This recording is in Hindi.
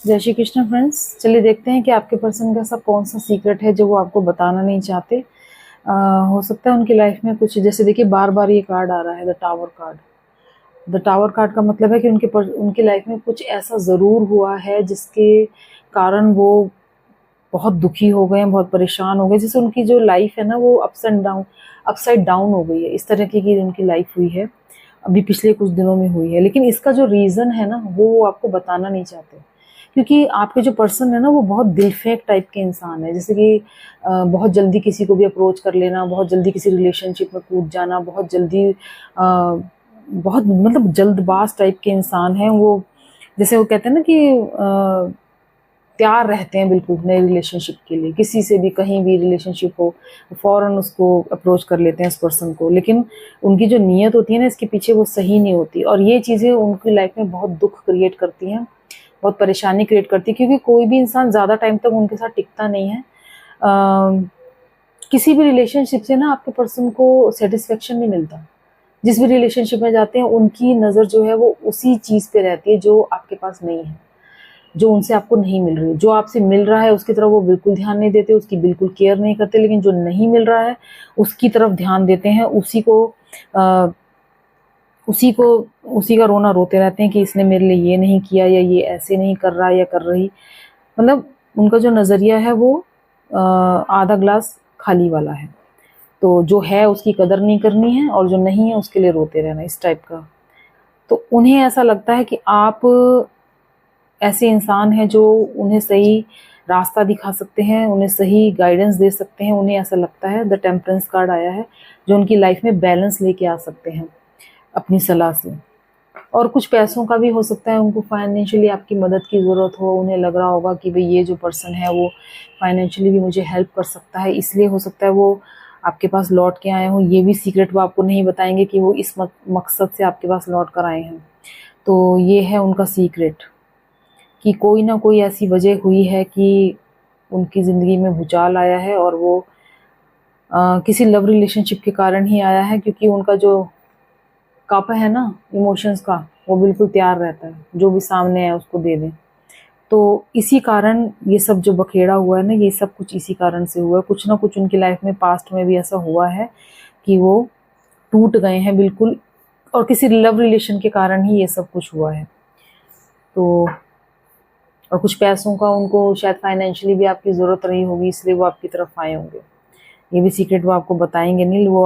जय श्री कृष्ण फ्रेंड्स, चलिए देखते हैं कि आपके पर्सन का ऐसा कौन सा सीक्रेट है जो वो आपको बताना नहीं चाहते। हो सकता है उनकी लाइफ में कुछ, जैसे देखिए बार बार ये कार्ड आ रहा है, the tower card. The tower card का मतलब है कि उनकी लाइफ में कुछ ऐसा ज़रूर हुआ है जिसके कारण वो बहुत दुखी हो गए हैं, बहुत परेशान हो गए। जैसे उनकी जो लाइफ है ना वो अपसाइड डाउन हो गई है। इस तरह की उनकी लाइफ हुई है, अभी पिछले कुछ दिनों में हुई है। लेकिन इसका जो रीज़न है ना वो आपको बताना नहीं चाहते, क्योंकि आपके जो पर्सन है ना वो बहुत दिल फेंक टाइप के इंसान है। जैसे कि बहुत जल्दी किसी को भी अप्रोच कर लेना, बहुत जल्दी किसी रिलेशनशिप में कूद जाना, बहुत जल्दी बहुत मतलब जल्दबाज टाइप के इंसान हैं वो। जैसे वो कहते हैं ना कि तैयार रहते हैं बिल्कुल नए रिलेशनशिप के लिए। किसी से भी कहीं भी रिलेशनशिप हो, फ़ौरन उसको अप्रोच कर लेते हैं उस पर्सन को। लेकिन उनकी जो नीयत होती है ना इसके पीछे वो सही नहीं होती, और ये चीज़ें उनकी लाइफ में बहुत दुख क्रिएट करती हैं, बहुत परेशानी क्रिएट करती है। क्योंकि कोई भी इंसान ज़्यादा टाइम तक उनके साथ टिकता नहीं है। किसी भी रिलेशनशिप से ना आपके पर्सन को सेटिस्फेक्शन नहीं मिलता। जिस भी रिलेशनशिप में जाते हैं उनकी नज़र जो है वो उसी चीज़ पे रहती है जो आपके पास नहीं है, जो उनसे आपको नहीं मिल रही है। जो आपसे मिल रहा है उसकी तरफ वो बिल्कुल ध्यान नहीं देते, उसकी बिल्कुल केयर नहीं करते। लेकिन जो नहीं मिल रहा है उसकी तरफ ध्यान देते हैं, अ, उसी का रोना रोते रहते हैं कि इसने मेरे लिए ये नहीं किया, या ये ऐसे नहीं कर रहा या कर रही। मतलब उनका जो नज़रिया है वो आधा ग्लास खाली वाला है। तो जो है उसकी कदर नहीं करनी है, और जो नहीं है उसके लिए रोते रहना, इस टाइप का। तो उन्हें ऐसा लगता है कि आप ऐसे इंसान हैं जो उन्हें सही रास्ता दिखा सकते हैं, उन्हें सही गाइडेंस दे सकते हैं। उन्हें ऐसा लगता है, द टेम्परेंस कार्ड आया है, जो उनकी लाइफ में बैलेंस लेके आ सकते हैं अपनी सलाह से। और कुछ पैसों का भी हो सकता है, उनको फाइनेंशियली आपकी मदद की ज़रूरत हो। उन्हें लग रहा होगा कि भाई ये जो पर्सन है वो फाइनेंशियली भी मुझे हेल्प कर सकता है, इसलिए हो सकता है वो आपके पास लौट के आए हों। ये भी सीक्रेट वो आपको नहीं बताएंगे कि वो इस मकसद से आपके पास लौट कर आए हैं। तो ये है उनका सीक्रेट, कि कोई ना कोई ऐसी वजह हुई है कि उनकी ज़िंदगी में भूचाल आया है, और वो किसी लव रिलेशनशिप के कारण ही आया है। क्योंकि उनका जो कप है ना इमोशंस का, वो बिल्कुल तैयार रहता है, जो भी सामने है उसको दे दें। तो इसी कारण ये सब जो बखेड़ा हुआ है ना, ये सब कुछ इसी कारण से हुआ है। कुछ ना कुछ उनकी लाइफ में पास्ट में भी ऐसा हुआ है कि वो टूट गए हैं बिल्कुल, और किसी लव रिलेशन के कारण ही ये सब कुछ हुआ है। तो और कुछ पैसों का उनको शायद फाइनेंशियली भी आपकी ज़रूरत रही होगी, इसलिए वो आपकी तरफ आए होंगे। ये भी सीक्रेट वो आपको बताएंगे नहीं, वो